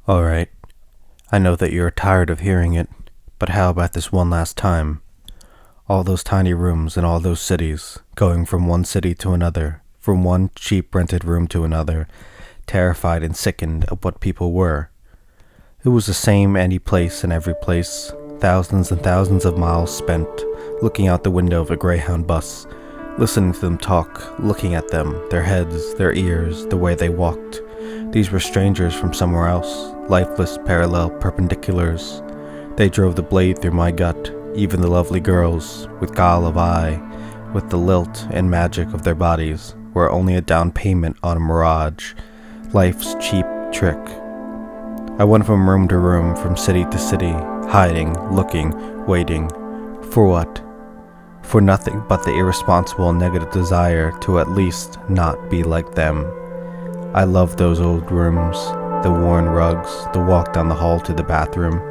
Alright, I know that you're tired of hearing it, but how about this one last time? All those tiny rooms in all those cities, going from one city to another, from one cheap rented room to another, terrified and sickened of what people were. It was the same any place in every place, thousands and thousands of miles spent, looking out the window of a Greyhound bus, listening to them talk, looking at them, their heads, their ears, the way they walked. These were strangers from somewhere else, lifeless parallel perpendiculars. They drove the blade through my gut, even the lovely girls, with guile of eye, with the lilt and magic of their bodies, were only a down payment on a mirage, life's cheap trick. I went from room to room, from city to city, hiding, looking, waiting. For what? For nothing but the irresponsible negative desire to at least not be like them. I loved those old rooms, the worn rugs, the walk down the hall to the bathroom.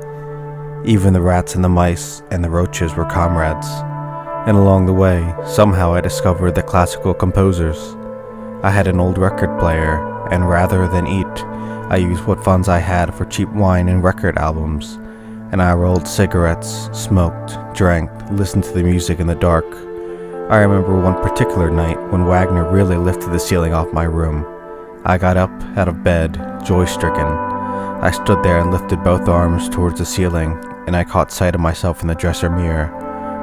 Even the rats and the mice and the roaches were comrades. And along the way, somehow I discovered the classical composers. I had an old record player, and rather than eat, I used what funds I had for cheap wine and record albums. And I rolled cigarettes, smoked, drank, listened to the music in the dark. I remember one particular night when Wagner really lifted the ceiling off my room. I got up out of bed, joy-stricken. I stood there and lifted both arms towards the ceiling, and I caught sight of myself in the dresser mirror,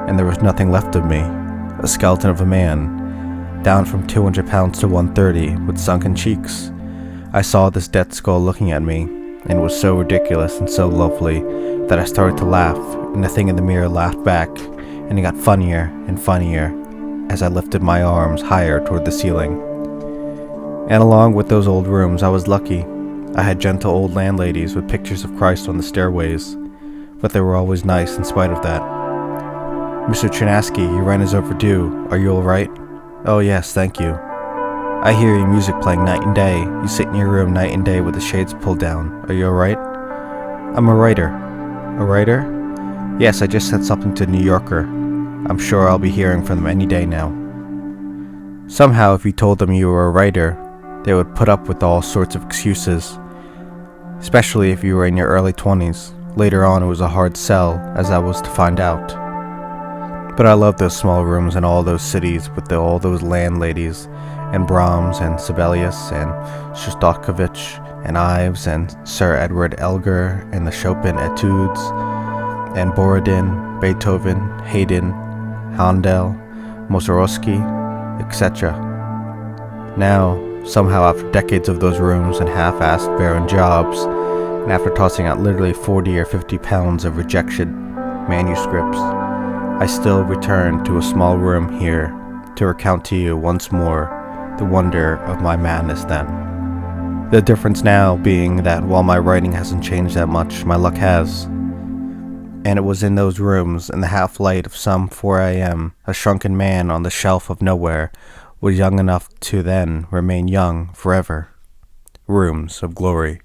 and there was nothing left of me, a skeleton of a man, down from 200 pounds to 130, with sunken cheeks. I saw this death skull looking at me, and it was so ridiculous and so lovely that I started to laugh, and the thing in the mirror laughed back, and it got funnier and funnier as I lifted my arms higher toward the ceiling. And along with those old rooms, I was lucky. I had gentle old landladies with pictures of Christ on the stairways, but they were always nice in spite of that. "Mr. Chinaski, your rent is overdue. Are you all right?" "Oh yes, thank you." "I hear your music playing night and day. You sit in your room night and day with the shades pulled down. Are you all right?" "I'm a writer." "A writer?" "Yes, I just sent something to the New Yorker. I'm sure I'll be hearing from them any day now." Somehow, if you told them you were a writer, they would put up with all sorts of excuses, especially if you were in your early 20s. Later on, it was a hard sell, as I was to find out. But I loved those small rooms in all those cities with all those landladies, and Brahms and Sibelius and Shostakovich and Ives and Sir Edward Elgar and the Chopin Etudes and Borodin, Beethoven, Haydn, Handel, Mussorgsky, etc. Now, somehow after decades of those rooms and half-assed barren jobs, and after tossing out literally 40 or 50 pounds of rejected manuscripts, I still return to a small room here to recount to you once more the wonder of my madness then. The difference now being that while my writing hasn't changed that much, my luck has. And it was in those rooms, in the half-light of some 4 a.m., a shrunken man on the shelf of nowhere was young enough to then remain young forever. Rooms of Glory.